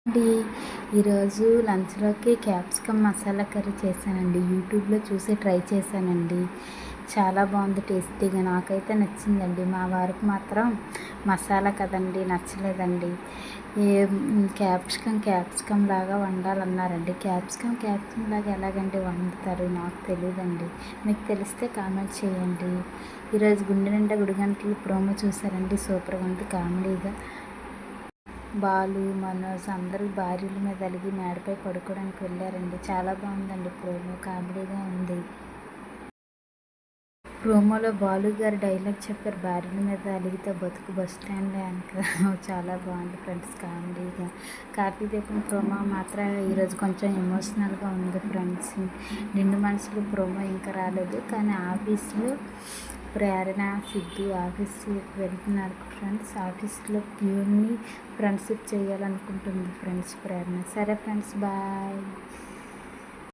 అండి ఈరోజు లంచ్లోకి capsicum masala curry చేశానండి. యూట్యూబ్లో చూసి ట్రై చేశానండి. చాలా బాగుంది, టేస్టీగా. నాకైతే నచ్చిందండి. మా వారికి మాత్రం మసాలా కదండి నచ్చలేదండి. ఏ క్యాప్సికమ్ లాగా వండాలన్నారండి. క్యాప్సికమ్ లాగా ఎలాగండి వండుతారు నాకు తెలియదండి. మీకు తెలిస్తే కామెంట్ చేయండి. ఈరోజు గుండె నిండా గుడిగంటలు ప్రోమో చూసారండి. సూపర్గా ఉంది, కామెడీగా. బాలు, మనోజ్ అందరూ భార్యల మీద అలిగి మేడపై పడుకోవడానికి వెళ్ళారండి. చాలా బాగుందండి ప్రోమో, కామెడీగా ఉంది. ప్రోమోలో బాలు గారు డైలాగ్ చెప్పారు, భార్యల మీద అలిగితే బతుకు బస్ స్టాండ్ అంట. చాలా బాగుంది ఫ్రెండ్స్, కామెడీగా. కార్తీక దీపం ప్రోమో మాత్రం ఈరోజు కొంచెం ఎమోషనల్గా ఉంది ఫ్రెండ్స్. నిండు మనసులు ప్రోమో ఇంకా రాలేదు, కానీ ఆఫీస్లో ప్రేరణ సిద్ధు ఆఫీస్కి వెళ్తున్నారు ఫ్రెండ్స్. ఆఫీస్లో ప్యూర్ని ఫ్రెండ్షిప్ చేయాలనుకుంటుంది ఫ్రెండ్స్ ప్రేరణ. సరే ఫ్రెండ్స్, బాయ్.